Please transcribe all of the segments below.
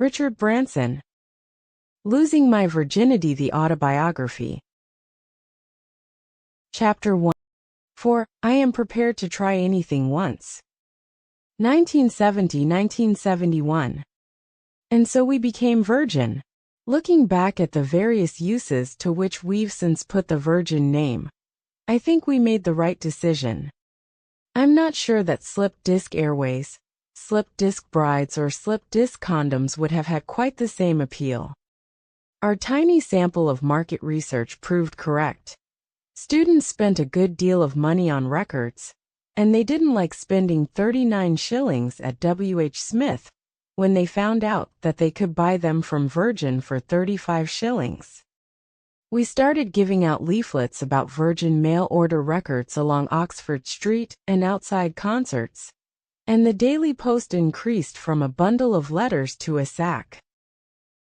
Richard Branson. Losing My Virginity, the autobiography. Chapter 1. For, I am prepared to try anything once. 1970–1971. And so we became virgin. Looking back at the various uses to which we've since put the virgin name, I think we made the right decision. I'm not sure that slip disc airways, slip disc brides or slip disc condoms would have had quite the same appeal. Our tiny sample of market research proved correct. Students spent a good deal of money on records, and they didn't like spending 39 shillings at W.H. Smith when they found out that they could buy them from Virgin for 35 shillings. We started giving out leaflets about Virgin mail-order records along Oxford Street and outside concerts, and the Daily Post increased from a bundle of letters to a sack.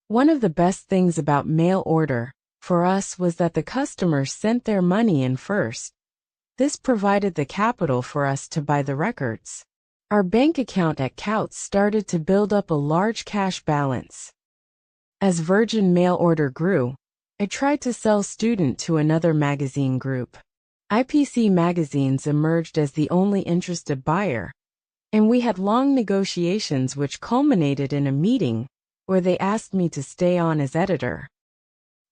One of the best things about mail order for us was that the customers sent their money in first. This provided the capital for us to buy the records. Our bank account at Coutts started to build up a large cash balance. As Virgin mail order grew, I tried to sell Student to another magazine group. IPC magazines emerged as the only interested buyer, and we had long negotiations which culminated in a meeting where they asked me to stay on as editor.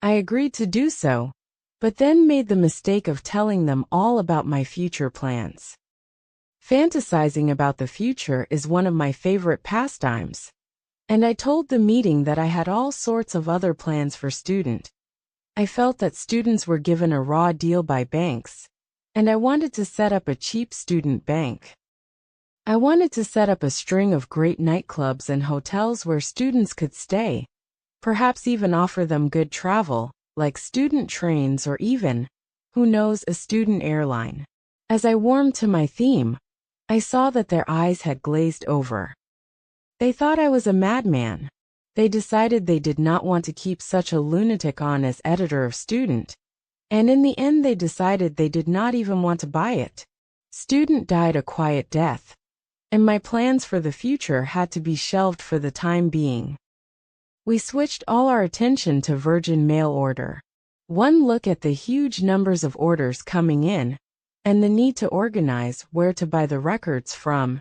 I agreed to do so, but then made the mistake of telling them all about my future plans. Fantasizing about the future is one of my favorite pastimes, and I told the meeting that I had all sorts of other plans for Student. I felt that students were given a raw deal by banks, and I wanted to set up a cheap student bank. I wanted to set up a string of great nightclubs and hotels where students could stay, perhaps even offer them good travel, like student trains or even, who knows, a student airline. As I warmed to my theme, I saw that their eyes had glazed over. They thought I was a madman. They decided they did not want to keep such a lunatic on as editor of Student, and in the end they decided they did not even want to buy it. Student died a quiet death, and my plans for the future had to be shelved for the time being. We switched all our attention to Virgin mail order. One look at the huge numbers of orders coming in, and the need to organize where to buy the records from,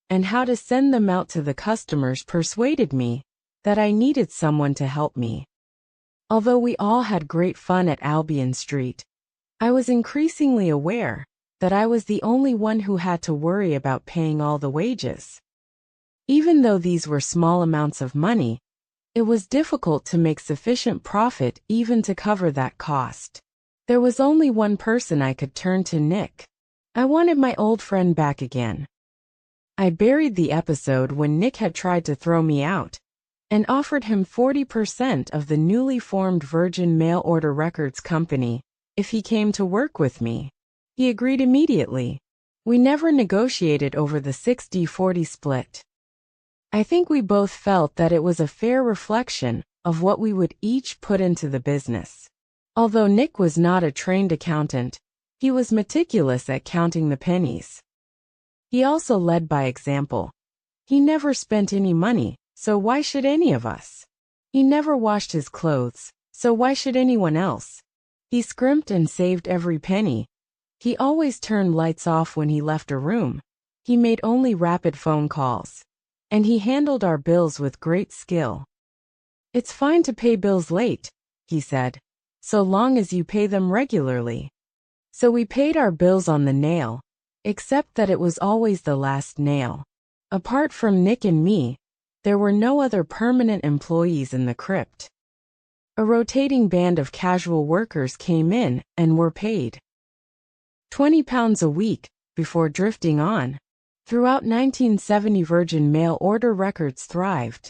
and how to send them out to the customers persuaded me that I needed someone to help me. Although we all had great fun at Albion Street, I was increasingly aware that I was the only one who had to worry about paying all the wages. Even though these were small amounts of money, it was difficult to make sufficient profit even to cover that cost. There was only one person I could turn to: Nick. I wanted my old friend back again. I buried the episode when Nick had tried to throw me out, and offered him 40% of the newly formed Virgin Mail Order Records Company if he came to work with me. He agreed immediately. We never negotiated over the 60-40 split. I think we both felt that it was a fair reflection of what we would each put into the business. Although Nick was not a trained accountant, he was meticulous at counting the pennies. He also led by example. He never spent any money, so why should any of us? He never washed his clothes, so why should anyone else? He scrimped and saved every penny. He always turned lights off when he left a room. He made only rapid phone calls. And he handled our bills with great skill. "It's fine to pay bills late," he said, "so long as you pay them regularly." So we paid our bills on the nail, except that it was always the last nail. Apart from Nick and me, there were no other permanent employees in the crypt. A rotating band of casual workers came in and were paid £20 a week before drifting on. Throughout 1970, Virgin mail order records thrived.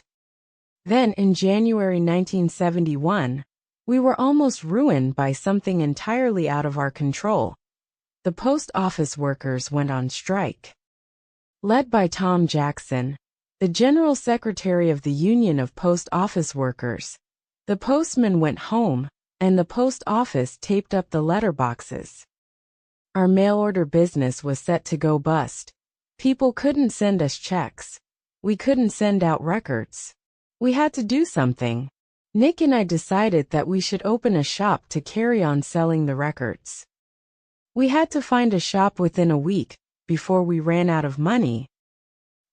Then, in January 1971, we were almost ruined by something entirely out of our control. The post office workers went on strike. Led by Tom Jackson, the General Secretary of the Union of Post Office Workers, the postman went home, and the post office taped up the letterboxes. Our mail order business was set to go bust. People couldn't send us checks. We couldn't send out records. We had to do something. Nick and I decided that we should open a shop to carry on selling the records. We had to find a shop within a week, before we ran out of money.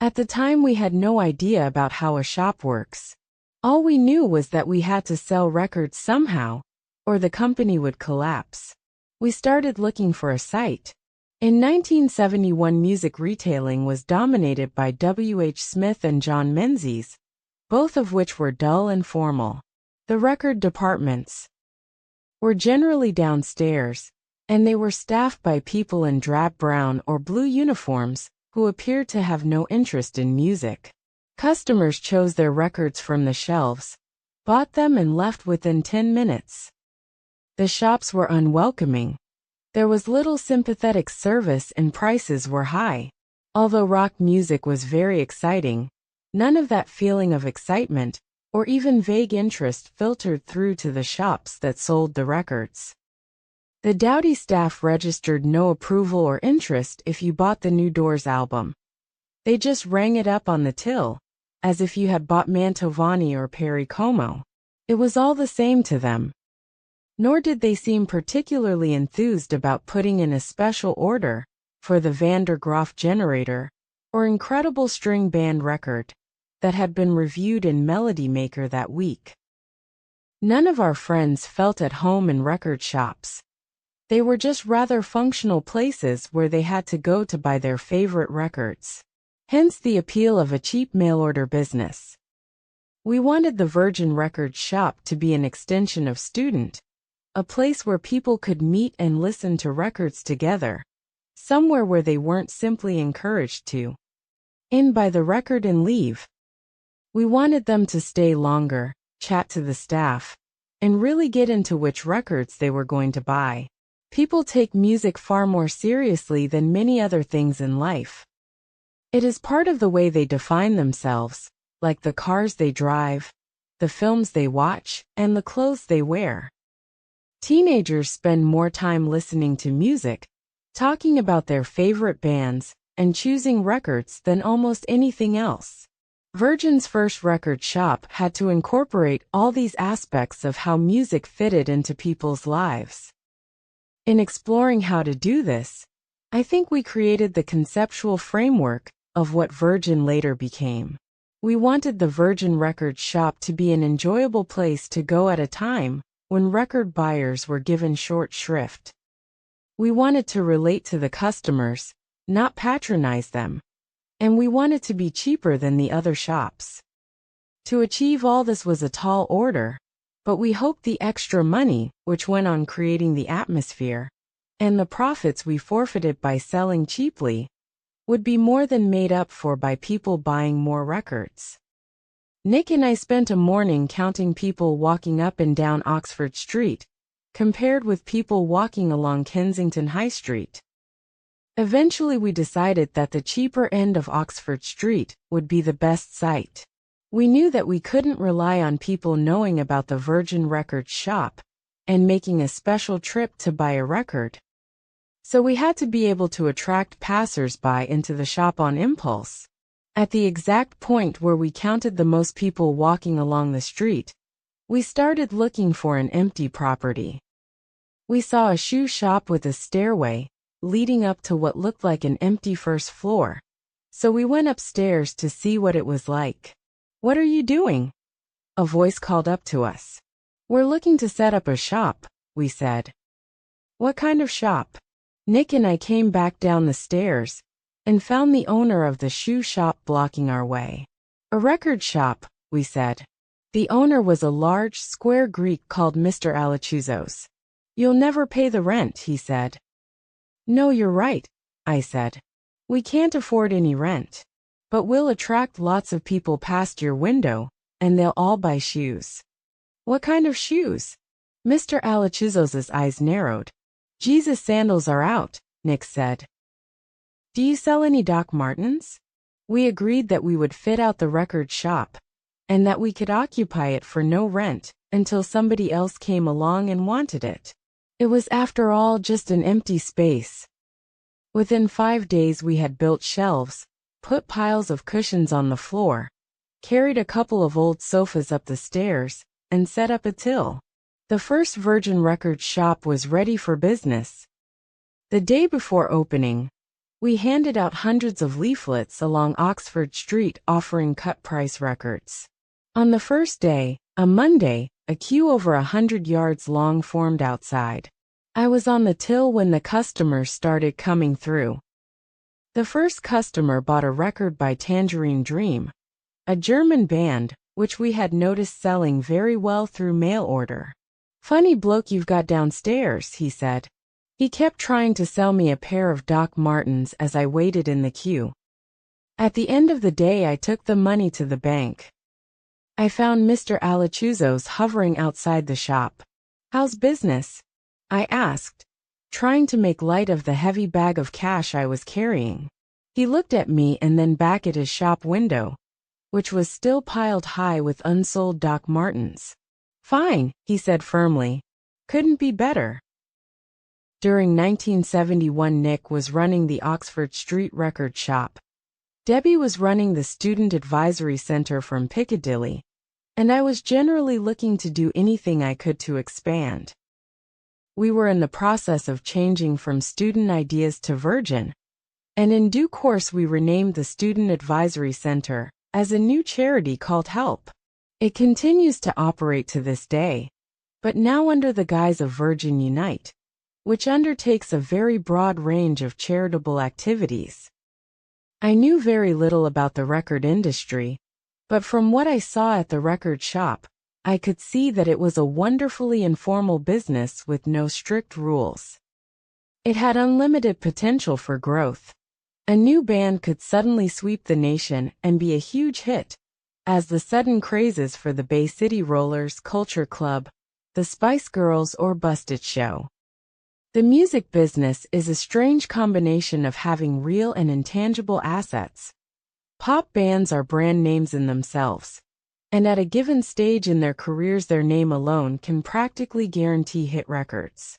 At the time we had no idea about how a shop works. All we knew was that we had to sell records somehow, or the company would collapse. We started looking for a site. In 1971, music retailing was dominated by W. H. Smith and John Menzies, both of which were dull and formal. The record departments were generally downstairs, and they were staffed by people in drab brown or blue uniforms who appeared to have no interest in music. Customers chose their records from the shelves, bought them and left within 10 minutes. The shops were unwelcoming. There was little sympathetic service and prices were high. Although rock music was very exciting, none of that feeling of excitement or even vague interest filtered through to the shops that sold the records. The dowdy staff registered no approval or interest if you bought the New Doors album. They just rang it up on the till, as if you had bought Mantovani or Perry Como. It was all the same to them. Nor did they seem particularly enthused about putting in a special order for the Van der Graaf Generator or Incredible String Band record that had been reviewed in Melody Maker that week. None of our friends felt at home in record shops. They were just rather functional places where they had to go to buy their favorite records. Hence the appeal of a cheap mail-order business. We wanted the Virgin Records shop to be an extension of Student, a place where people could meet and listen to records together, somewhere where they weren't simply encouraged to buy the record and leave. We wanted them to stay longer, chat to the staff, and really get into which records they were going to buy. People take music far more seriously than many other things in life. It is part of the way they define themselves, like the cars they drive, the films they watch, and the clothes they wear. Teenagers spend more time listening to music, talking about their favorite bands, and choosing records than almost anything else. Virgin's first record shop had to incorporate all these aspects of how music fitted into people's lives. In exploring how to do this, I think we created the conceptual framework of what Virgin later became. We wanted the Virgin Records shop to be an enjoyable place to go at a time when record buyers were given short shrift. We wanted to relate to the customers, not patronize them, and we wanted to be cheaper than the other shops. To achieve all this was a tall order, but we hoped the extra money, which went on creating the atmosphere, and the profits we forfeited by selling cheaply, would be more than made up for by people buying more records. Nick and I spent a morning counting people walking up and down Oxford Street, compared with people walking along Kensington High Street. Eventually we decided that the cheaper end of Oxford Street would be the best site. We knew that we couldn't rely on people knowing about the Virgin Records shop and making a special trip to buy a record. So we had to be able to attract passers-by into the shop on impulse. At the exact point where we counted the most people walking along the street, we started looking for an empty property. We saw a shoe shop with a stairway leading up to what looked like an empty first floor, so we went upstairs to see what it was like. "What are you doing?" a voice called up to us. "We're looking to set up a shop," we said. "What kind of shop?" Nick and I came back down the stairs and found the owner of the shoe shop blocking our way. "A record shop," we said. The owner was a large, square Greek called Mr. Alachuzos. "You'll never pay the rent," he said. "No, you're right," I said. "We can't afford any rent. But we'll attract lots of people past your window, and they'll all buy shoes." "What kind of shoes?" Mr. Alachuzos' eyes narrowed. "Jesus sandals are out," Nick said. "Do you sell any Doc Martens?" We agreed that we would fit out the record shop, and that we could occupy it for no rent until somebody else came along and wanted it. It was, after all, just an empty space. Within 5 days we had built shelves, put piles of cushions on the floor, carried a couple of old sofas up the stairs, and set up a till. The first Virgin Records shop was ready for business. The day before opening, we handed out hundreds of leaflets along Oxford Street offering cut-price records. On the first day, a Monday, a queue over 100 yards long formed outside. I was on the till when the customers started coming through. The first customer bought a record by Tangerine Dream, a German band, which we had noticed selling very well through mail order. "Funny bloke you've got downstairs," he said. He kept trying to sell me a pair of Doc Martens as I waited in the queue. At the end of the day, I took the money to the bank. I found Mr. Alachuzos hovering outside the shop. "How's business?" I asked, trying to make light of the heavy bag of cash I was carrying. He looked at me and then back at his shop window, which was still piled high with unsold Doc Martens. "Fine," he said firmly. "Couldn't be better." During 1971, Nick was running the Oxford Street record shop. Debbie was running the Student Advisory Center from Piccadilly, and I was generally looking to do anything I could to expand. We were in the process of changing from Student Ideas to Virgin, and in due course we renamed the Student Advisory Center as a new charity called Help. It continues to operate to this day, but now under the guise of Virgin Unite, which undertakes a very broad range of charitable activities. I knew very little about the record industry, but from what I saw at the record shop, I could see that it was a wonderfully informal business with no strict rules. It had unlimited potential for growth. A new band could suddenly sweep the nation and be a huge hit, as the sudden crazes for the Bay City Rollers, Culture Club, the Spice Girls, or Bust It show. The music business is a strange combination of having real and intangible assets. Pop bands are brand names in themselves, and at a given stage in their careers their name alone can practically guarantee hit records.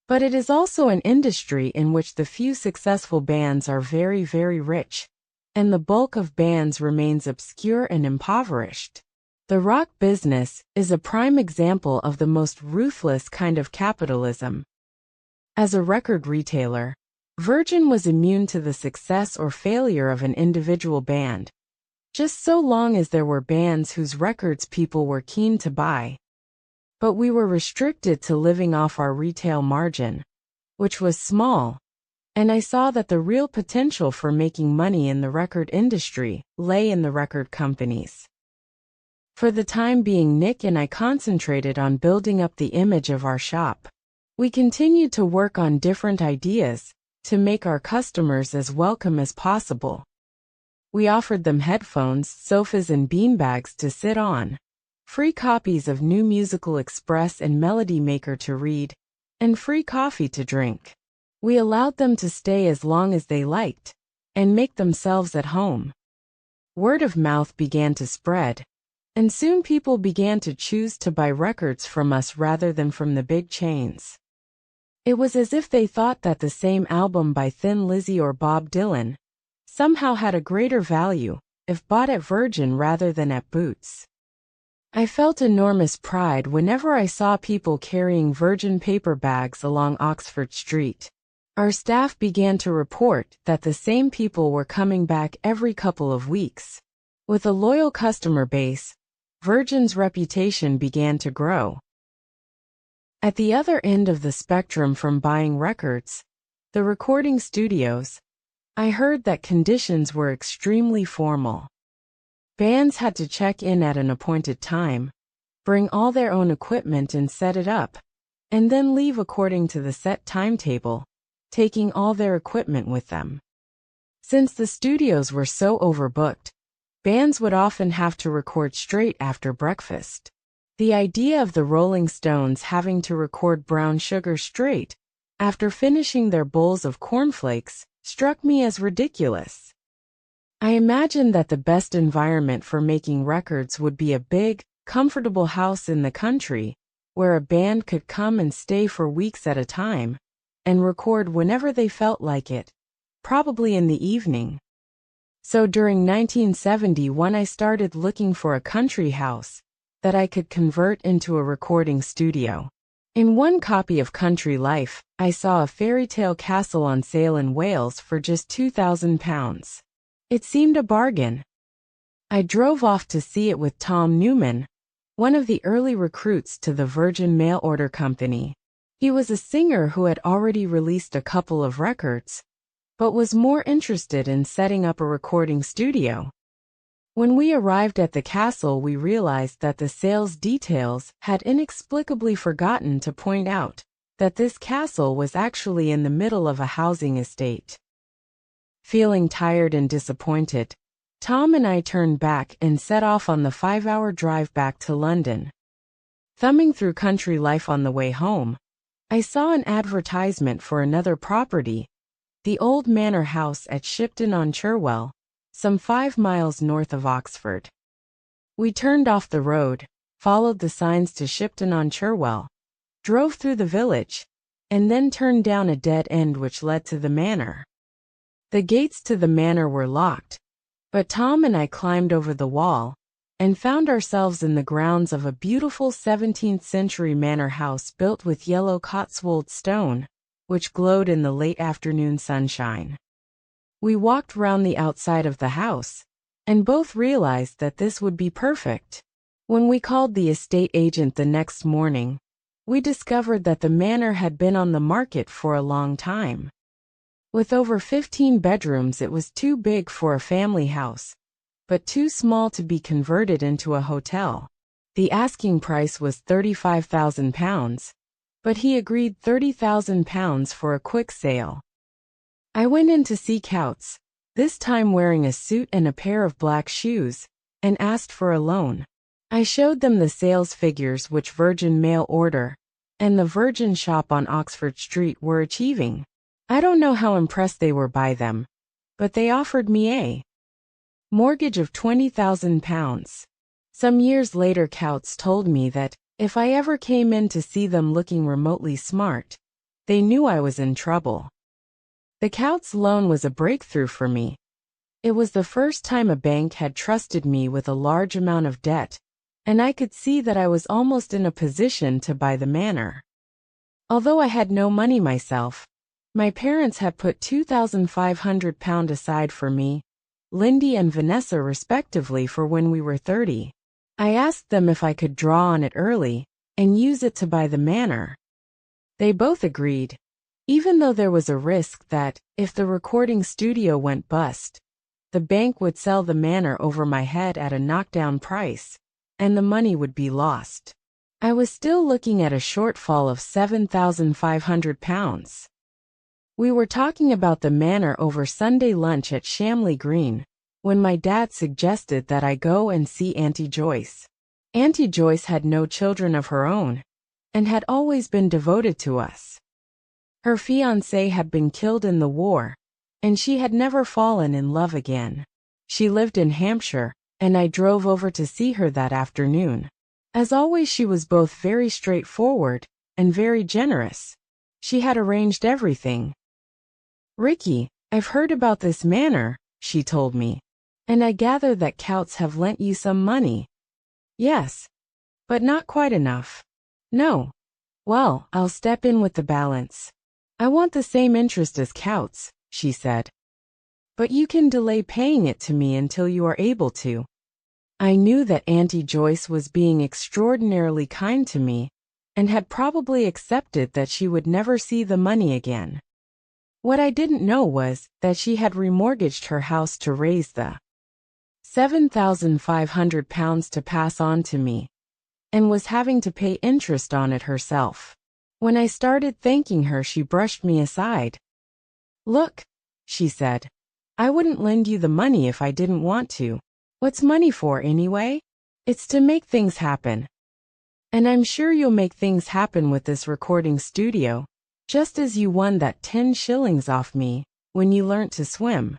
But it is also an industry in which the few successful bands are very, very rich, and the bulk of bands remains obscure and impoverished. The rock business is a prime example of the most ruthless kind of capitalism. As a record retailer, Virgin was immune to the success or failure of an individual band, just so long as there were bands whose records people were keen to buy. But we were restricted to living off our retail margin, which was small, and I saw that the real potential for making money in the record industry lay in the record companies. For the time being, Nick and I concentrated on building up the image of our shop. We continued to work on different ideas to make our customers as welcome as possible. We offered them headphones, sofas, and beanbags to sit on, free copies of New Musical Express and Melody Maker to read, and free coffee to drink. We allowed them to stay as long as they liked and make themselves at home. Word of mouth began to spread, and soon people began to choose to buy records from us rather than from the big chains. It was as if they thought that the same album by Thin Lizzy or Bob Dylan somehow had a greater value if bought at Virgin rather than at Boots. I felt enormous pride whenever I saw people carrying Virgin paper bags along Oxford Street. Our staff began to report that the same people were coming back every couple of weeks. With a loyal customer base, Virgin's reputation began to grow. At the other end of the spectrum from buying records, the recording studios, I heard that conditions were extremely formal. Bands had to check in at an appointed time, bring all their own equipment and set it up, and then leave according to the set timetable, taking all their equipment with them. Since the studios were so overbooked, bands would often have to record straight after breakfast. The idea of the Rolling Stones having to record Brown Sugar straight after finishing their bowls of cornflakes struck me as ridiculous. I imagined that the best environment for making records would be a big, comfortable house in the country, where a band could come and stay for weeks at a time, and record whenever they felt like it, probably in the evening. So during 1971 I started looking for a country house that I could convert into a recording studio. In one copy of Country Life, I saw a fairy tale castle on sale in Wales for just £2,000. It seemed a bargain. I drove off to see it with Tom Newman, one of the early recruits to the Virgin Mail Order Company. He was a singer who had already released a couple of records, but was more interested in setting up a recording studio. When we arrived at the castle, we realized that the sales details had inexplicably forgotten to point out that this castle was actually in the middle of a housing estate. Feeling tired and disappointed, Tom and I turned back and set off on the 5-hour drive back to London. Thumbing through Country Life on the way home, I saw an advertisement for another property, the old manor house at Shipton-on-Cherwell, some 5 miles north of Oxford. We turned off the road, followed the signs to Shipton-on-Cherwell, drove through the village, and then turned down a dead end which led to the manor. The gates to the manor were locked, but Tom and I climbed over the wall and found ourselves in the grounds of a beautiful 17th-century manor house built with yellow Cotswold stone, which glowed in the late afternoon sunshine. We walked round the outside of the house, and both realized that this would be perfect. When we called the estate agent the next morning, we discovered that the manor had been on the market for a long time. With over 15 bedrooms, it was too big for a family house, but too small to be converted into a hotel. The asking price was £35,000, but he agreed £30,000 for a quick sale. I went in to see Coutts, this time wearing a suit and a pair of black shoes, and asked for a loan. I showed them the sales figures which Virgin Mail Order and the Virgin shop on Oxford Street were achieving. I don't know how impressed they were by them, but they offered me a mortgage of £20,000. Some years later, Coutts told me that if I ever came in to see them looking remotely smart, they knew I was in trouble. The Coutts loan was a breakthrough for me. It was the first time a bank had trusted me with a large amount of debt, and I could see that I was almost in a position to buy the manor. Although I had no money myself, my parents had put £2,500 aside for me, Lindy and Vanessa respectively, for when we were 30. I asked them if I could draw on it early and use it to buy the manor. They both agreed, even though there was a risk that, if the recording studio went bust, the bank would sell the manor over my head at a knockdown price, and the money would be lost. I was still looking at a shortfall of £7,500. We were talking about the manor over Sunday lunch at Shamley Green, when my dad suggested that I go and see Auntie Joyce. Auntie Joyce had no children of her own, and had always been devoted to us. Her fiancé had been killed in the war, and she had never fallen in love again. She lived in Hampshire, and I drove over to see her that afternoon. As always, she was both very straightforward and very generous. She had arranged everything. "Ricky, I've heard about this manor," she told me, "and I gather that Coutts have lent you some money." "Yes, but not quite enough." "No. Well, I'll step in with the balance. I want the same interest as Coutts," she said. "But you can delay paying it to me until you are able to." I knew that Auntie Joyce was being extraordinarily kind to me, and had probably accepted that she would never see the money again. What I didn't know was that she had remortgaged her house to raise the £7,500 to pass on to me, and was having to pay interest on it herself. When I started thanking her, she brushed me aside. "Look," she said, "I wouldn't lend you the money if I didn't want to. What's money for anyway? It's to make things happen. And I'm sure you'll make things happen with this recording studio, just as you won that 10 shillings off me when you learnt to swim."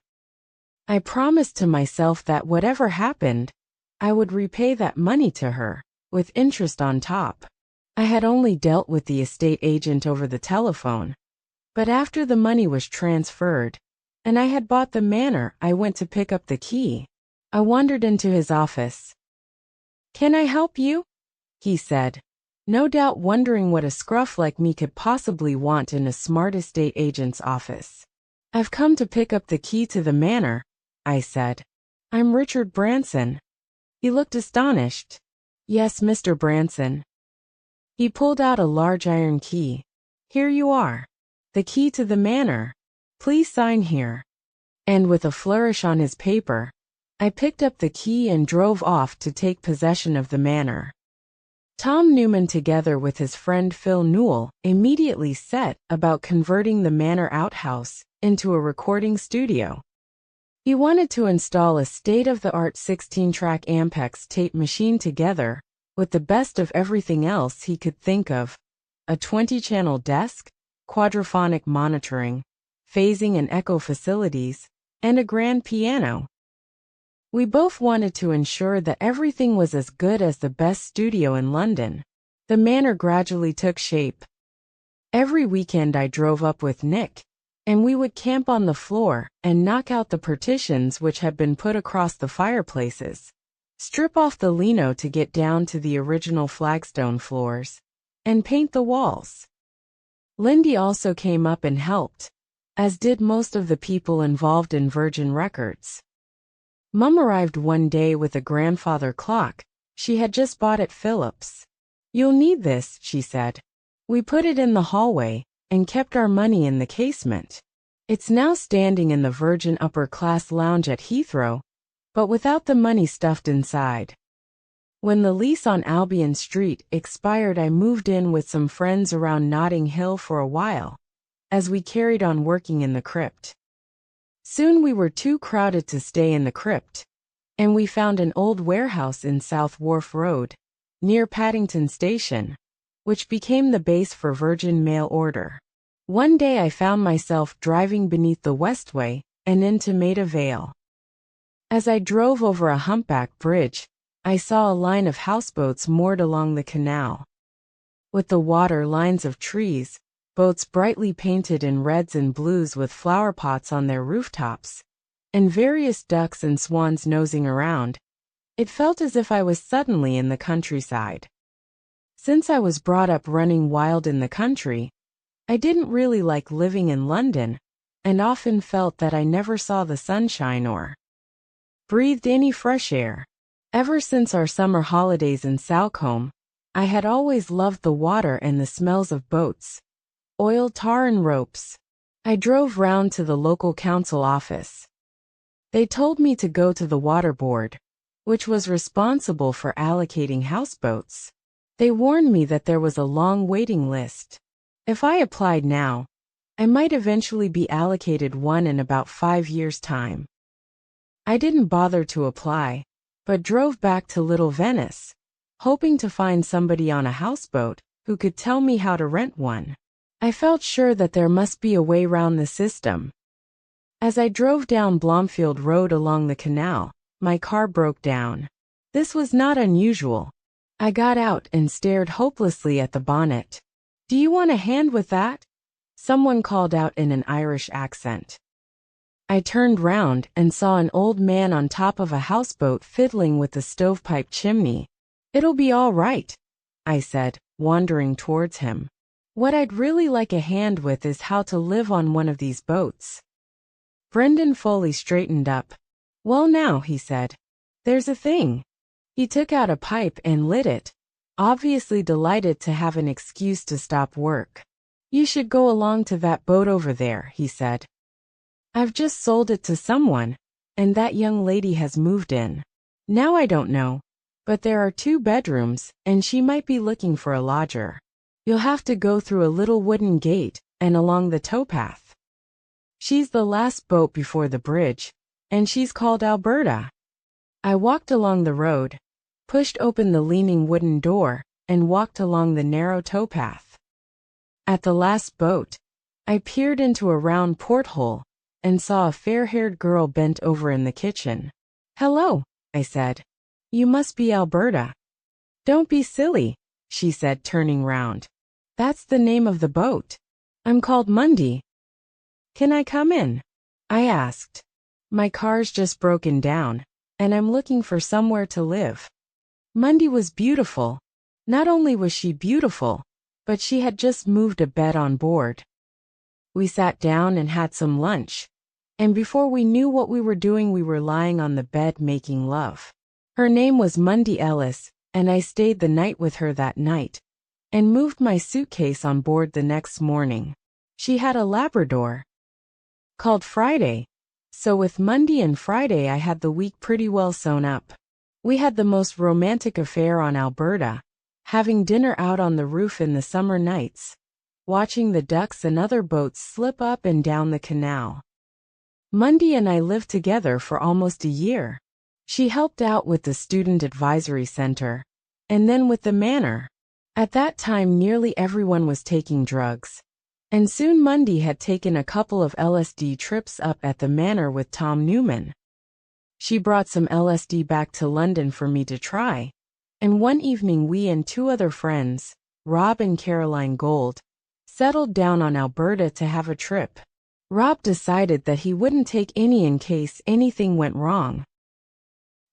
I promised to myself that whatever happened, I would repay that money to her, with interest on top. I had only dealt with the estate agent over the telephone, but after the money was transferred, and I had bought the manor. I went to pick up the key. I wandered into his office. "Can I help you?" he said, no doubt wondering what a scruff like me could possibly want in a smart estate agent's office. "I've come to pick up the key to the manor," I said. "I'm Richard Branson." He looked astonished. "Yes, Mr. Branson." He pulled out a large iron key. "Here you are. The key to the manor. Please sign here." And with a flourish on his paper, I picked up the key and drove off to take possession of the manor. Tom Newman, together with his friend Phil Newell, immediately set about converting the manor outhouse into a recording studio. He wanted to install a state-of-the-art 16-track Ampex tape machine together with the best of everything else he could think of: a 20-channel desk, quadraphonic monitoring, phasing and echo facilities, and a grand piano. We both wanted to ensure that everything was as good as the best studio in London. The manor gradually took shape. Every weekend I drove up with Nick, and we would camp on the floor and knock out the partitions which had been put across the fireplaces, strip off the lino to get down to the original flagstone floors, and paint the walls. Lindy also came up and helped, as did most of the people involved in Virgin Records. Mum arrived one day with a grandfather clock she had just bought at Phillips. "You'll need this," she said. We put it in the hallway and kept our money in the casement. It's now standing in the Virgin upper-class lounge at Heathrow, but without the money stuffed inside. When the lease on Albion Street expired, I moved in with some friends around Notting Hill for a while, as we carried on working in the crypt. Soon we were too crowded to stay in the crypt, and we found an old warehouse in South Wharf Road, near Paddington Station, which became the base for Virgin Mail Order. One day I found myself driving beneath the Westway and into Maida Vale. As I drove over a humpback bridge, I saw a line of houseboats moored along the canal. With the water lines of trees, boats brightly painted in reds and blues with flower pots on their rooftops, and various ducks and swans nosing around, it felt as if I was suddenly in the countryside. Since I was brought up running wild in the country, I didn't really like living in London, and often felt that I never saw the sunshine or breathed any fresh air. Ever since our summer holidays in Salcombe, I had always loved the water and the smells of boats, oil, tar and ropes. I drove round to the local council office. They told me to go to the water board, which was responsible for allocating houseboats. They warned me that there was a long waiting list. If I applied now, I might eventually be allocated one in about 5 years' time. I didn't bother to apply, but drove back to Little Venice, hoping to find somebody on a houseboat who could tell me how to rent one. I felt sure that there must be a way round the system. As I drove down Blomfield Road along the canal, my car broke down. This was not unusual. I got out and stared hopelessly at the bonnet. "Do you want a hand with that?" someone called out in an Irish accent. I turned round and saw an old man on top of a houseboat fiddling with the stovepipe chimney. "It'll be all right," I said, wandering towards him. "What I'd really like a hand with is how to live on one of these boats." Brendan Foley straightened up. "Well now," he said, "there's a thing." He took out a pipe and lit it, obviously delighted to have an excuse to stop work. "You should go along to that boat over there," he said. "I've just sold it to someone, and that young lady has moved in. Now I don't know, but there are 2 bedrooms, and she might be looking for a lodger. You'll have to go through a little wooden gate and along the towpath. She's the last boat before the bridge, and she's called Alberta." I walked along the road, pushed open the leaning wooden door, and walked along the narrow towpath. At the last boat, I peered into a round porthole and saw a fair-haired girl bent over in the kitchen. "Hello," I said. "You must be Alberta." "Don't be silly," she said, turning round. "That's the name of the boat. I'm called Mundy. Can I come in?" I asked. My car's just broken down, and I'm looking for somewhere to live. Monday was beautiful. Not only was she beautiful, but she had just moved a bed on board. We sat down and had some lunch, and before we knew what we were doing, we were lying on the bed making love. Her name was Monday Ellis, and I stayed the night with her that night, and moved my suitcase on board the next morning. She had a Labrador called Friday, so with Monday and Friday I had the week pretty well sewn up. We had the most romantic affair on Alberta, having dinner out on the roof in the summer nights, watching the ducks and other boats slip up and down the canal. Monday and I lived together for almost a year. She helped out with the Student Advisory Center, and then with the Manor. At that time nearly everyone was taking drugs, and soon Monday had taken a couple of LSD trips up at the Manor with Tom Newman. She brought some LSD back to London for me to try, and one evening we and two other friends, Rob and Caroline Gold, settled down on Alberta to have a trip. Rob decided that he wouldn't take any in case anything went wrong.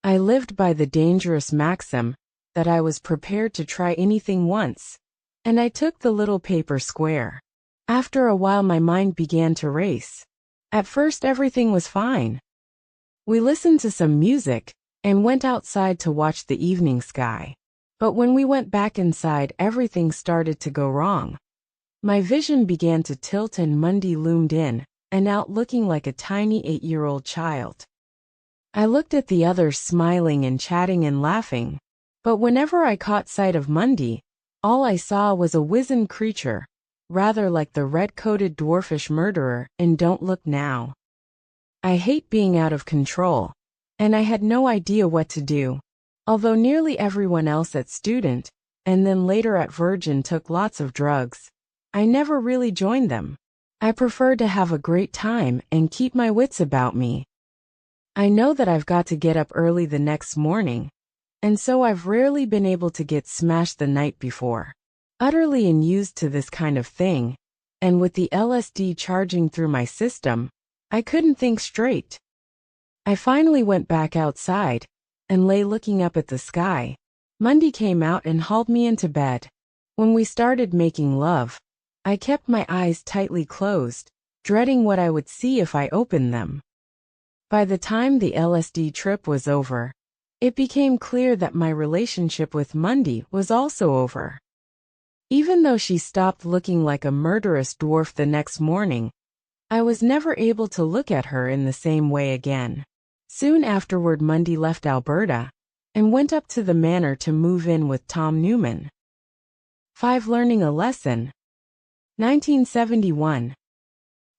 I lived by the dangerous maxim that I was prepared to try anything once, and I took the little paper square. After a while my mind began to race. At first everything was fine. We listened to some music and went outside to watch the evening sky. But when we went back inside, everything started to go wrong. My vision began to tilt and Monday loomed in and out looking like a tiny 8-year-old child. I looked at the others smiling and chatting and laughing, but whenever I caught sight of Monday, all I saw was a wizened creature, rather like the red-coated dwarfish murderer in Don't Look Now. I hate being out of control, and I had no idea what to do. Although nearly everyone else at Student, and then later at Virgin took lots of drugs, I never really joined them. I preferred to have a great time and keep my wits about me. I know that I've got to get up early the next morning, and so I've rarely been able to get smashed the night before. Utterly unused to this kind of thing, and with the LSD charging through my system, I couldn't think straight. I finally went back outside and lay looking up at the sky. Monday came out and hauled me into bed. When we started making love, I kept my eyes tightly closed, dreading what I would see if I opened them. By the time the LSD trip was over, it became clear that my relationship with Monday was also over. Even though she stopped looking like a murderous dwarf the next morning, I was never able to look at her in the same way again. Soon afterward Monday left Alberta and went up to the Manor to move in with Tom Newman. 5. Learning a lesson. 1971.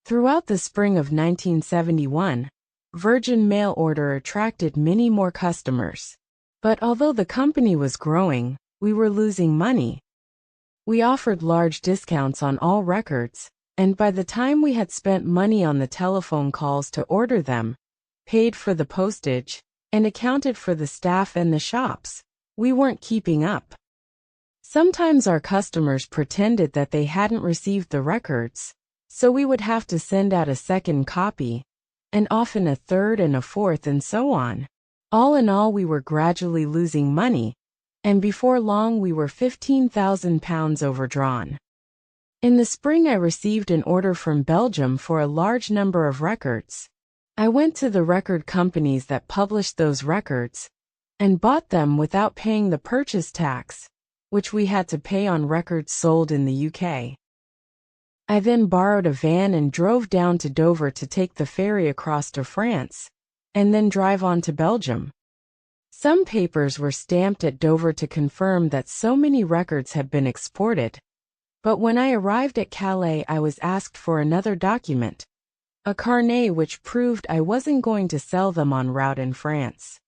Throughout the spring of 1971, Virgin Mail Order attracted many more customers. But although the company was growing, we were losing money. We offered large discounts on all records, and by the time we had spent money on the telephone calls to order them, paid for the postage, and accounted for the staff and the shops, we weren't keeping up. Sometimes our customers pretended that they hadn't received the records, so we would have to send out a second copy, and often a third and a fourth and so on. All in all, we were gradually losing money, and before long we were £15,000 overdrawn. In the spring I received an order from Belgium for a large number of records. I went to the record companies that published those records, and bought them without paying the purchase tax, which we had to pay on records sold in the UK. I then borrowed a van and drove down to Dover to take the ferry across to France, and then drive on to Belgium. Some papers were stamped at Dover to confirm that so many records had been exported, but when I arrived at Calais I was asked for another document, a carnet which proved I wasn't going to sell them en route in France.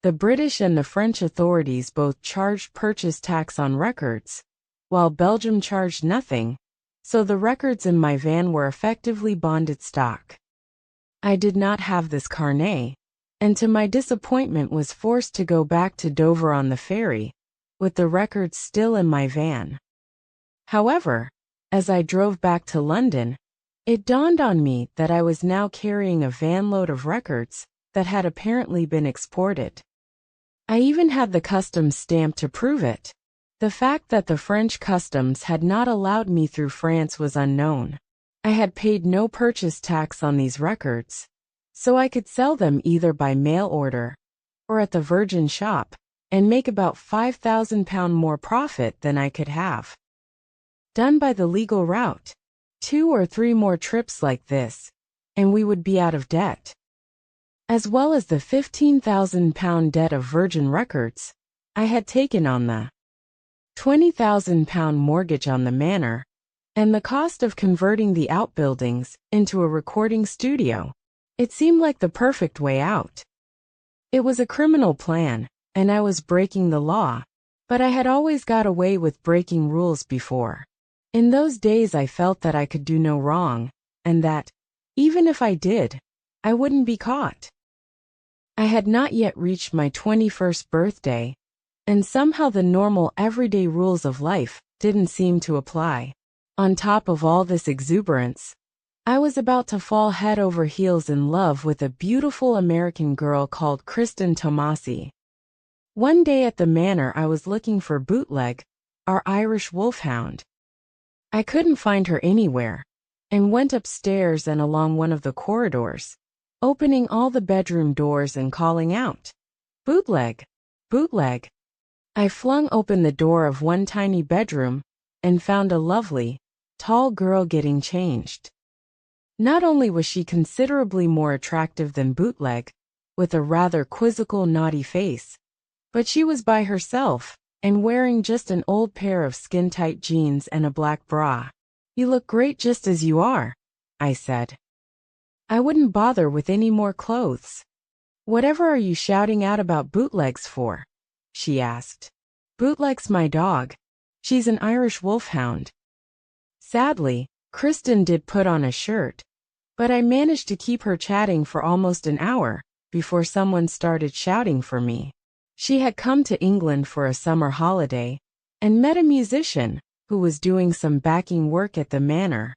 The British and the French authorities both charged purchase tax on records, while Belgium charged nothing, so the records in my van were effectively bonded stock. I did not have this carnet, and to my disappointment was forced to go back to Dover on the ferry, with the records still in my van. However, as I drove back to London, It dawned on me that I was now carrying a vanload of records that had apparently been exported. I even had the customs stamp to prove it. The fact that the French customs had not allowed me through France was unknown. I had paid no purchase tax on these records, so I could sell them either by mail order or at the Virgin shop and make about £5,000 more profit than I could have done by the legal route. 2 or 3 more trips like this, and we would be out of debt, as well as the £15,000 debt of Virgin Records I had taken on the £20,000 mortgage on the manor, and the cost of converting the outbuildings into a recording studio. It seemed like the perfect way out. It was a criminal plan, and I was breaking the law, but I had always got away with breaking rules before. In those days I felt that I could do no wrong, and that, even if I did, I wouldn't be caught. I had not yet reached my 21st birthday, and somehow the normal everyday rules of life didn't seem to apply. On top of all this exuberance, I was about to fall head over heels in love with a beautiful American girl called Kristen Tomasi. One day at the manor I was looking for Bootleg, our Irish wolfhound. I couldn't find her anywhere, and went upstairs and along one of the corridors, opening all the bedroom doors and calling out, "Bootleg! Bootleg!" I flung open the door of one tiny bedroom and found a lovely, tall girl getting changed. Not only was she considerably more attractive than Bootleg, with a rather quizzical naughty face, but she was by herself and wearing just an old pair of skin-tight jeans and a black bra. "You look great just as you are," I said. "I wouldn't bother with any more clothes." "Whatever are you shouting out about bootlegs for?" she asked. "Bootleg's my dog. She's an Irish wolfhound." Sadly, Kristen did put on a shirt, but I managed to keep her chatting for almost an hour before someone started shouting for me. She had come to England for a summer holiday and met a musician who was doing some backing work at the manor.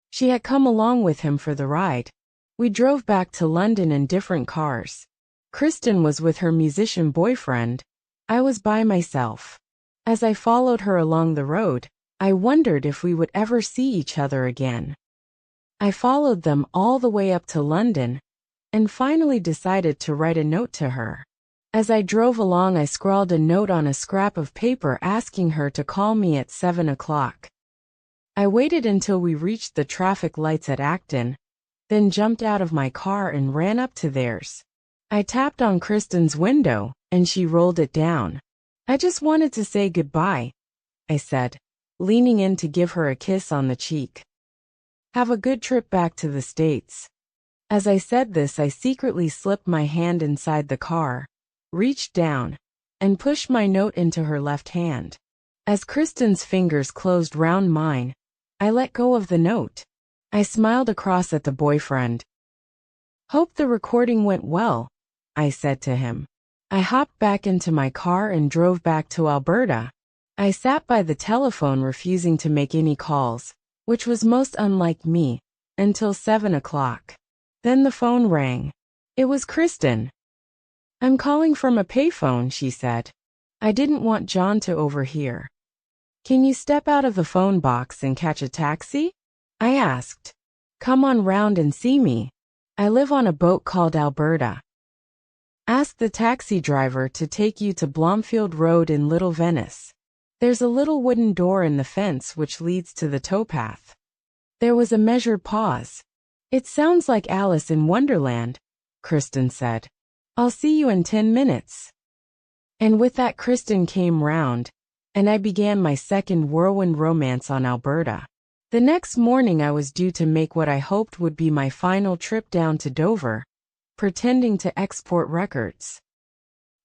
She had come along with him for the ride. We drove back to London in different cars. Kristen was with her musician boyfriend. I was by myself. As I followed her along the road, I wondered if we would ever see each other again. I followed them all the way up to London and finally decided to write a note to her. As I drove along, I scrawled a note on a scrap of paper asking her to call me at 7 o'clock. I waited until we reached the traffic lights at Acton, then jumped out of my car and ran up to theirs. I tapped on Kristen's window, and she rolled it down. "I just wanted to say goodbye," I said, leaning in to give her a kiss on the cheek. "Have a good trip back to the States." As I said this, I secretly slipped my hand inside the car, reached down, and pushed my note into her left hand. As Kristen's fingers closed round mine, I let go of the note. I smiled across at the boyfriend. "Hope the recording went well," I said to him. I hopped back into my car and drove back to Alberta. I sat by the telephone refusing to make any calls, which was most unlike me, until 7 o'clock. Then the phone rang. It was Kristen. "I'm calling from a payphone," she said. I didn't want John to overhear. "Can you step out of the phone box and catch a taxi?" I asked. "Come on round and see me. I live on a boat called Alberta. Ask the taxi driver to take you to Blomfield Road in Little Venice. There's a little wooden door in the fence which leads to the towpath." There was a measured pause. "It sounds like Alice in Wonderland," Kristen said. "I'll see you in 10 minutes. And with that, Kristen came round, and I began my second whirlwind romance on Alberta. The next morning I was due to make what I hoped would be my final trip down to Dover, pretending to export records.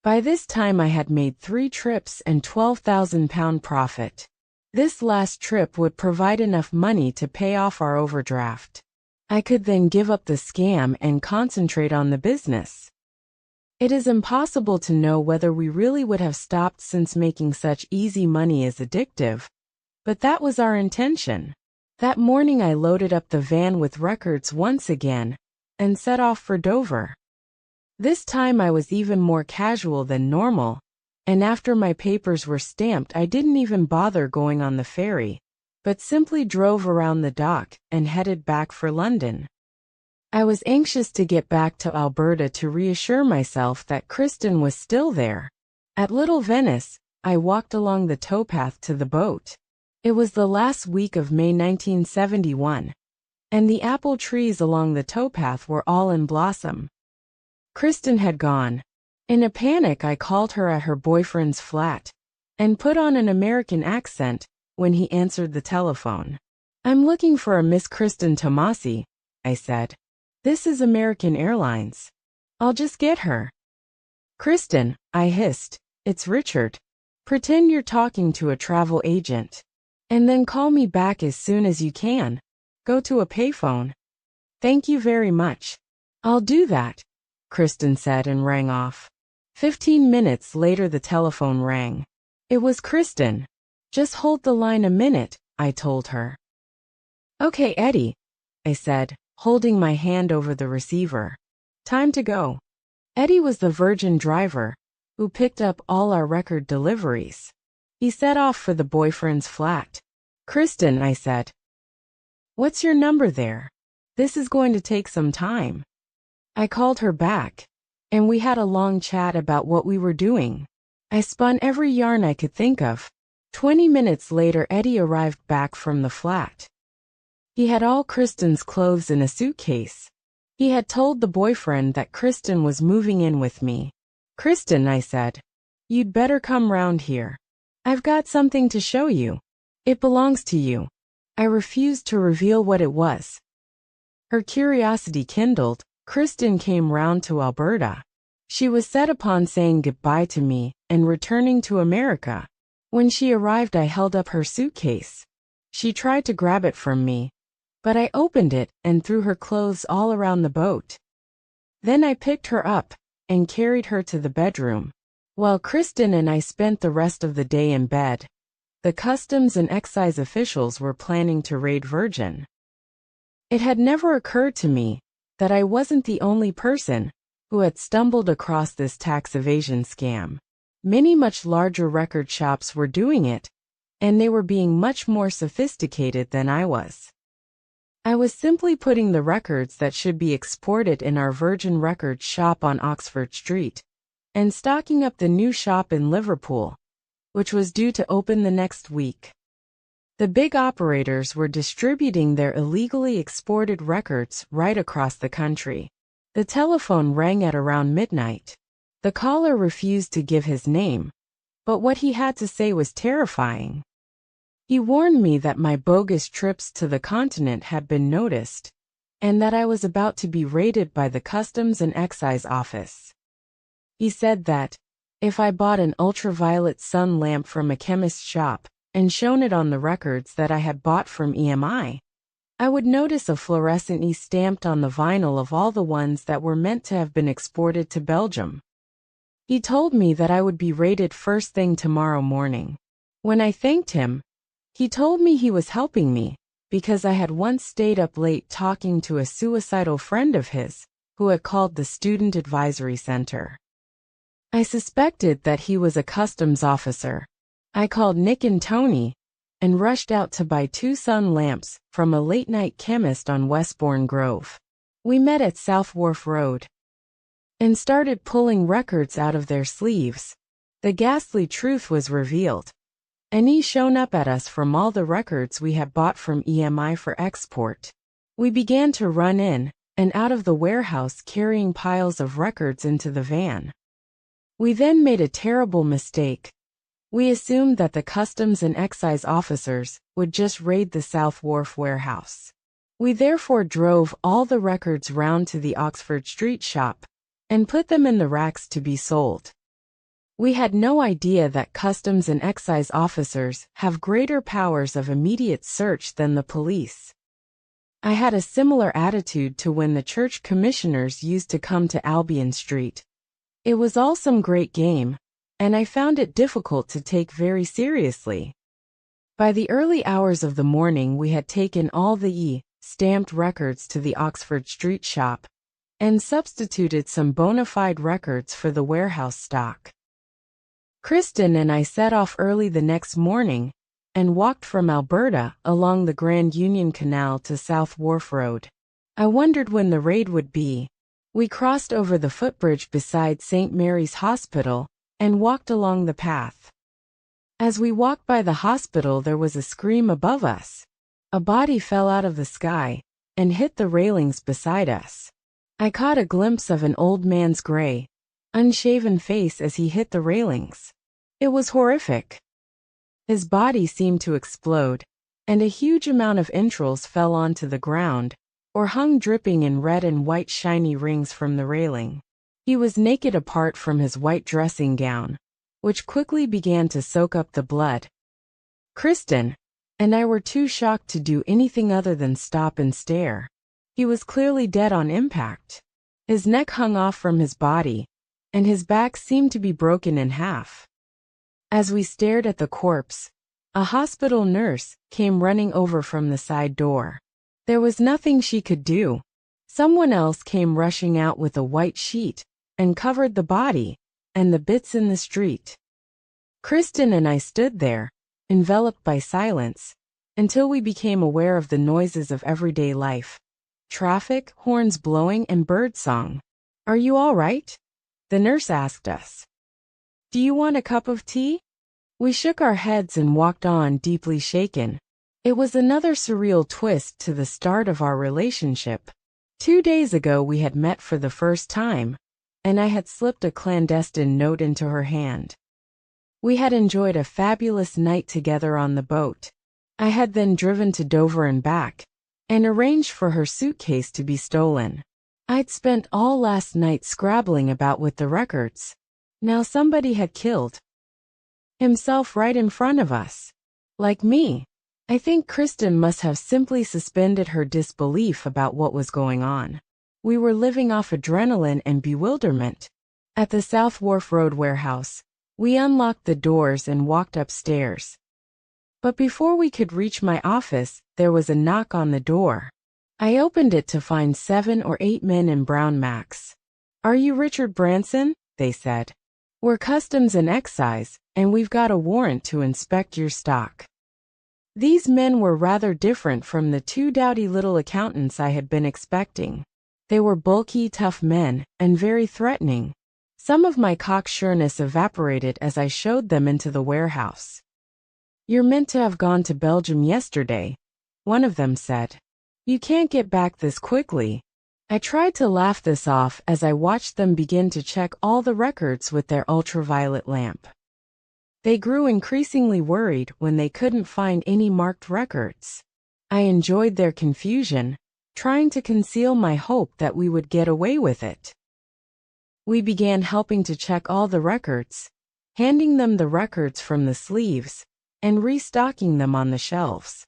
By this time I had made 3 trips and £12,000 profit. This last trip would provide enough money to pay off our overdraft. I could then give up the scam and concentrate on the business. It is impossible to know whether we really would have stopped, since making such easy money is addictive, but that was our intention. That morning I loaded up the van with records once again and set off for Dover. This time I was even more casual than normal, and after my papers were stamped I didn't even bother going on the ferry, but simply drove around the dock and headed back for London. I was anxious to get back to Alberta to reassure myself that Kristen was still there. At Little Venice, I walked along the towpath to the boat. It was the last week of May 1971, and the apple trees along the towpath were all in blossom. Kristen had gone. In a panic, I called her at her boyfriend's flat and put on an American accent when he answered the telephone. "I'm looking for a Miss Kristen Tomasi," I said. "This is American Airlines. I'll just get her." "Kristen," I hissed, "it's Richard. Pretend you're talking to a travel agent. And then call me back as soon as you can. Go to a payphone." "Thank you very much. I'll do that," Kristen said and rang off. 15 minutes later the telephone rang. It was Kristen. "Just hold the line a minute," I told her. "Okay, Eddie," I said, holding my hand over the receiver. "Time to go." Eddie was the Virgin driver who picked up all our record deliveries. He set off for the boyfriend's flat. "Kristen," I said, "what's your number there? This is going to take some time." I called her back, and we had a long chat about what we were doing. I spun every yarn I could think of. 20 minutes later, Eddie arrived back from the flat. He had all Kristen's clothes in a suitcase. He had told the boyfriend that Kristen was moving in with me. "Kristen," I said, "you'd better come round here. I've got something to show you. It belongs to you." I refused to reveal what it was. Her curiosity kindled. Kristen came round to Alberta. She was set upon saying goodbye to me and returning to America. When she arrived, I held up her suitcase. She tried to grab it from me, but I opened it and threw her clothes all around the boat. Then I picked her up and carried her to the bedroom. While Kristen and I spent the rest of the day in bed, the customs and excise officials were planning to raid Virgin. It had never occurred to me that I wasn't the only person who had stumbled across this tax evasion scam. Many much larger record shops were doing it, and they were being much more sophisticated than I was. I was simply putting the records that should be exported in our Virgin Records shop on Oxford Street and stocking up the new shop in Liverpool, which was due to open the next week. The big operators were distributing their illegally exported records right across the country. The telephone rang at around midnight. The caller refused to give his name, but what he had to say was terrifying. He warned me that my bogus trips to the continent had been noticed, and that I was about to be raided by the Customs and Excise Office. He said that, if I bought an ultraviolet sun lamp from a chemist's shop and shown it on the records that I had bought from EMI, I would notice a fluorescent E stamped on the vinyl of all the ones that were meant to have been exported to Belgium. He told me that I would be raided first thing tomorrow morning. When I thanked him, he told me he was helping me because I had once stayed up late talking to a suicidal friend of his who had called the Student Advisory Center. I suspected that he was a customs officer. I called Nick and Tony and rushed out to buy 2 sun lamps from a late-night chemist on Westbourne Grove. We met at South Wharf Road and started pulling records out of their sleeves. The ghastly truth was revealed. An E shown up at us from all the records we had bought from EMI for export. We began to run in and out of the warehouse carrying piles of records into the van. We then made a terrible mistake. We assumed that the Customs and Excise officers would just raid the South Wharf warehouse. We therefore drove all the records round to the Oxford Street shop and put them in the racks to be sold. We had no idea that Customs and Excise officers have greater powers of immediate search than the police. I had a similar attitude to when the church commissioners used to come to Albion Street. It was all some great game, and I found it difficult to take very seriously. By the early hours of the morning we had taken all the stamped records to the Oxford Street shop and substituted some bona fide records for the warehouse stock. Kristen and I set off early the next morning and walked from Alberta along the Grand Union Canal to South Wharf Road. I wondered when the raid would be. We crossed over the footbridge beside St. Mary's Hospital and walked along the path. As we walked by the hospital, there was a scream above us. A body fell out of the sky and hit the railings beside us. I caught a glimpse of an old man's gray, unshaven face as he hit the railings. It was horrific. His body seemed to explode, and a huge amount of entrails fell onto the ground or hung dripping in red and white shiny rings from the railing. He was naked apart from his white dressing gown, which quickly began to soak up the blood. Kristen and I were too shocked to do anything other than stop and stare. He was clearly dead on impact. His neck hung off from his body, and his back seemed to be broken in half. As we stared at the corpse, a hospital nurse came running over from the side door. There was nothing she could do. Someone else came rushing out with a white sheet and covered the body and the bits in the street. Kristen and I stood there, enveloped by silence, until we became aware of the noises of everyday life. Traffic, horns blowing, and birdsong. "Are you all right?" the nurse asked us. "Do you want a cup of tea?" We shook our heads and walked on, deeply shaken. It was another surreal twist to the start of our relationship. 2 days ago we had met for the first time, and I had slipped a clandestine note into her hand. We had enjoyed a fabulous night together on the boat. I had then driven to Dover and back, and arranged for her suitcase to be stolen. I'd spent all last night scrabbling about with the records. Now somebody had killed himself right in front of us. Like me, I think Kristen must have simply suspended her disbelief about what was going on. We were living off adrenaline and bewilderment. At the South Wharf Road warehouse, we unlocked the doors and walked upstairs. But before we could reach my office, there was a knock on the door. I opened it to find 7 or 8 men in brown macks. "Are you Richard Branson?" they said. "We're Customs and Excise, and we've got a warrant to inspect your stock." These men were rather different from the 2 dowdy little accountants I had been expecting. They were bulky, tough men, and very threatening. Some of my cocksureness evaporated as I showed them into the warehouse. "You're meant to have gone to Belgium yesterday," one of them said. "You can't get back this quickly." I tried to laugh this off as I watched them begin to check all the records with their ultraviolet lamp. They grew increasingly worried when they couldn't find any marked records. I enjoyed their confusion, trying to conceal my hope that we would get away with it. We began helping to check all the records, handing them the records from the sleeves, and restocking them on the shelves.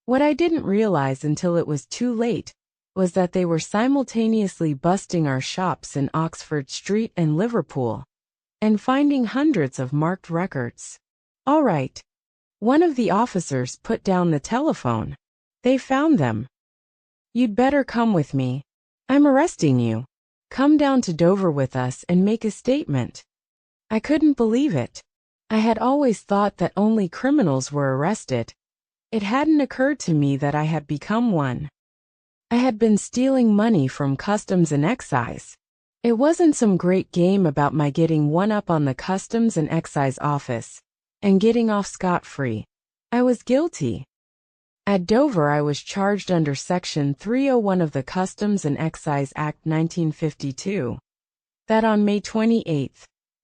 What I didn't realize until it was too late was that they were simultaneously busting our shops in Oxford Street and Liverpool, and finding hundreds of marked records. "All right." One of the officers put down the telephone. "They found them. You'd better come with me. I'm arresting you. Come down to Dover with us and make a statement." I couldn't believe it. I had always thought that only criminals were arrested. It hadn't occurred to me that I had become one. I had been stealing money from Customs and Excise. It wasn't some great game about my getting one up on the Customs and Excise office and getting off scot-free. I was guilty. At Dover I was charged under Section 301 of the Customs and Excise Act 1952. That on May 28,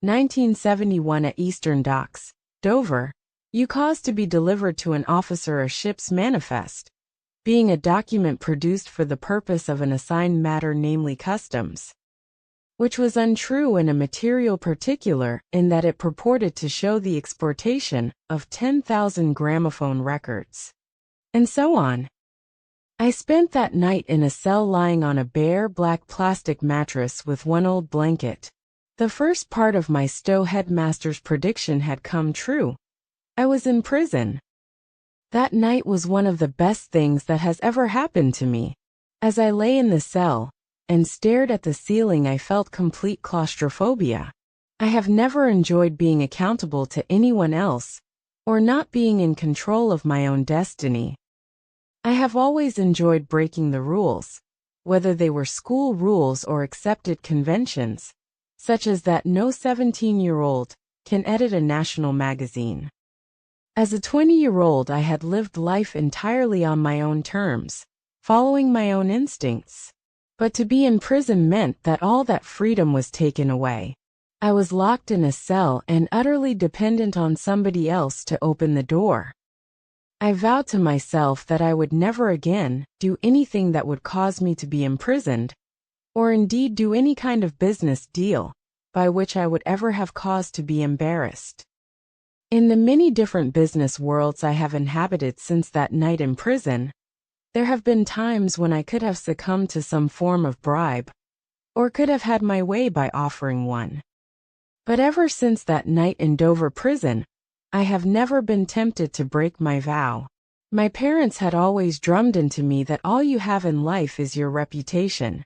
1971 at Eastern Docks, Dover, you caused to be delivered to an officer a ship's manifest, being a document produced for the purpose of an assigned matter, namely customs, which was untrue in a material particular in that it purported to show the exportation of 10,000 gramophone records. And so on. I spent that night in a cell lying on a bare black plastic mattress with one old blanket. The first part of my Stowe headmaster's prediction had come true. I was in prison. That night was one of the best things that has ever happened to me. As I lay in the cell and stared at the ceiling, I felt complete claustrophobia. I have never enjoyed being accountable to anyone else or not being in control of my own destiny. I have always enjoyed breaking the rules, whether they were school rules or accepted conventions, such as that no 17-year-old can edit a national magazine. As a 20-year-old, I had lived life entirely on my own terms, following my own instincts. But to be in prison meant that all that freedom was taken away. I was locked in a cell and utterly dependent on somebody else to open the door. I vowed to myself that I would never again do anything that would cause me to be imprisoned, or indeed do any kind of business deal by which I would ever have cause to be embarrassed. In the many different business worlds I have inhabited since that night in prison, there have been times when I could have succumbed to some form of bribe, or could have had my way by offering one. But ever since that night in Dover prison, I have never been tempted to break my vow. My parents had always drummed into me that all you have in life is your reputation.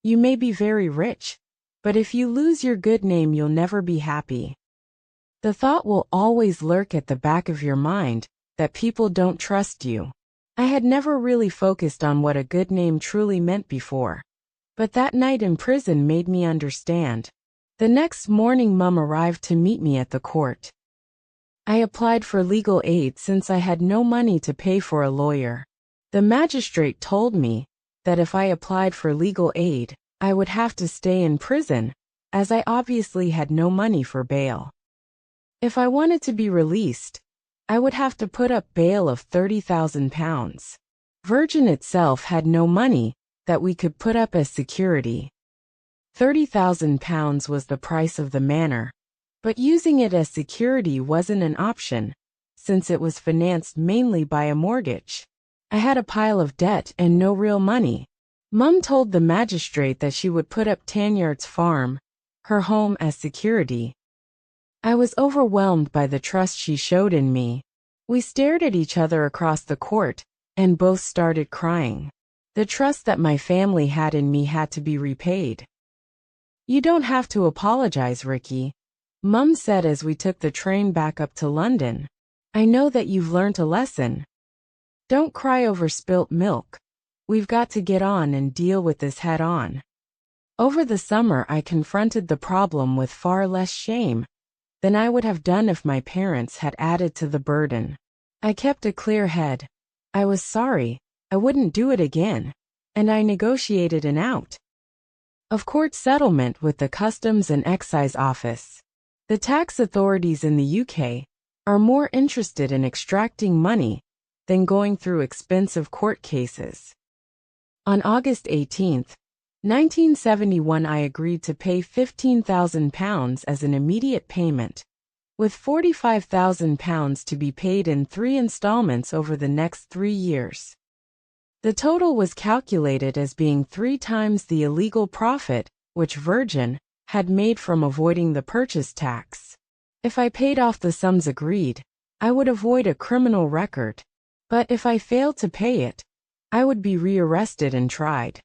You may be very rich, but if you lose your good name, you'll never be happy. The thought will always lurk at the back of your mind that people don't trust you. I had never really focused on what a good name truly meant before, but that night in prison made me understand. The next morning, Mum arrived to meet me at the court. I applied for legal aid since I had no money to pay for a lawyer. The magistrate told me that if I applied for legal aid, I would have to stay in prison, as I obviously had no money for bail. If I wanted to be released, I would have to put up bail of £30,000. Virgin itself had no money that we could put up as security. £30,000 was the price of the manor, but using it as security wasn't an option, since it was financed mainly by a mortgage. I had a pile of debt and no real money. Mum told the magistrate that she would put up Tanyard's farm, her home, as security. I was overwhelmed by the trust she showed in me. We stared at each other across the court, and both started crying. The trust that my family had in me had to be repaid. "You don't have to apologize, Ricky," Mum said as we took the train back up to London. "I know that you've learnt a lesson. Don't cry over spilt milk. We've got to get on and deal with this head on." Over the summer, I confronted the problem with far less shame than I would have done if my parents had added to the burden. I kept a clear head. I was sorry, I wouldn't do it again, and I negotiated an out of court settlement with the Customs and Excise Office. The tax authorities in the UK are more interested in extracting money than going through expensive court cases. On August 18, 1971, I agreed to pay £15,000 as an immediate payment, with £45,000 to be paid in 3 installments over the next 3 years. The total was calculated as being 3 times the illegal profit which Virgin had made from avoiding the purchase tax. If I paid off the sums agreed, I would avoid a criminal record, but if I failed to pay it, I would be rearrested and tried.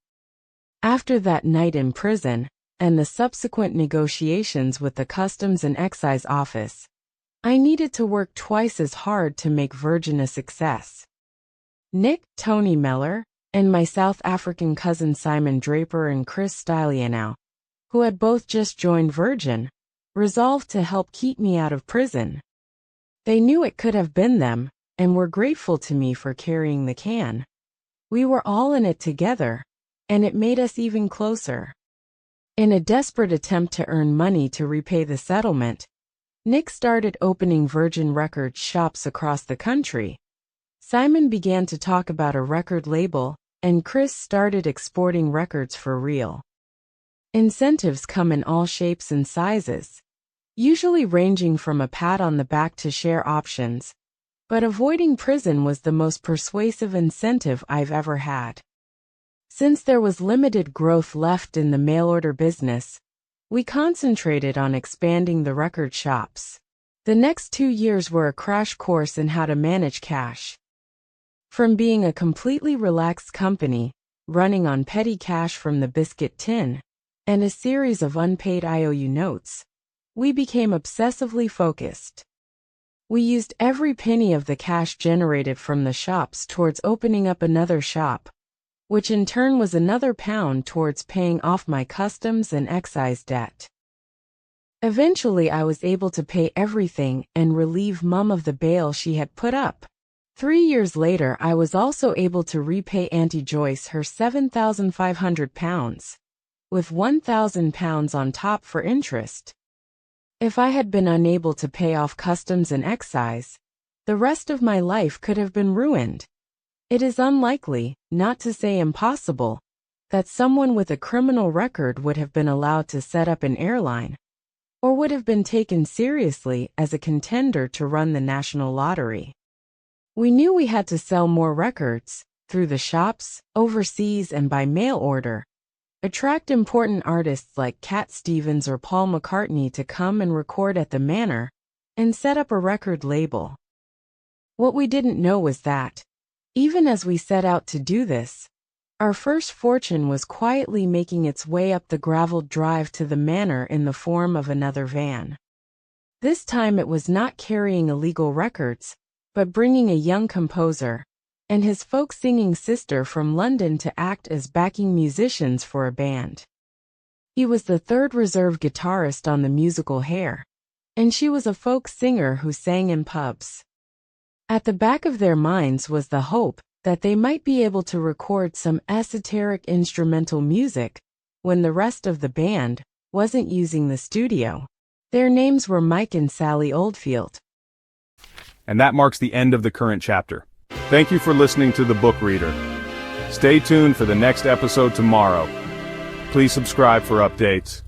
After that night in prison, and the subsequent negotiations with the Customs and Excise Office, I needed to work twice as hard to make Virgin a success. Nick, Tony Mellor, and my South African cousin Simon Draper and Chris Stylianow, who had both just joined Virgin, resolved to help keep me out of prison. They knew it could have been them, and were grateful to me for carrying the can. We were all in it together, and it made us even closer. In a desperate attempt to earn money to repay the settlement, Nick started opening Virgin Records shops across the country. Simon began to talk about a record label, and Chris started exporting records for real. Incentives come in all shapes and sizes, usually ranging from a pat on the back to share options, but avoiding prison was the most persuasive incentive I've ever had. Since there was limited growth left in the mail-order business, we concentrated on expanding the record shops. The next 2 years were a crash course in how to manage cash. From being a completely relaxed company, running on petty cash from the biscuit tin, and a series of unpaid IOU notes, we became obsessively focused. We used every penny of the cash generated from the shops towards opening up another shop, which in turn was another pound towards paying off my customs and excise debt. Eventually I was able to pay everything and relieve Mum of the bail she had put up. 3 years later I was also able to repay Auntie Joyce her £7,500, with £1,000 on top for interest. If I had been unable to pay off customs and excise, the rest of my life could have been ruined. It is unlikely, not to say impossible, that someone with a criminal record would have been allowed to set up an airline, or would have been taken seriously as a contender to run the national lottery. We knew we had to sell more records, through the shops, overseas and by mail order, attract important artists like Cat Stevens or Paul McCartney to come and record at the Manor, and set up a record label. What we didn't know was that, even as we set out to do this, our first fortune was quietly making its way up the graveled drive to the Manor in the form of another van. This time it was not carrying illegal records, but bringing a young composer and his folk-singing sister from London to act as backing musicians for a band. He was the third reserve guitarist on the musical Hair, and she was a folk singer who sang in pubs. At the back of their minds was the hope that they might be able to record some esoteric instrumental music when the rest of the band wasn't using the studio. Their names were Mike and Sally Oldfield. And that marks the end of the current chapter. Thank you for listening to The Book Reader. Stay tuned for the next episode tomorrow. Please subscribe for updates.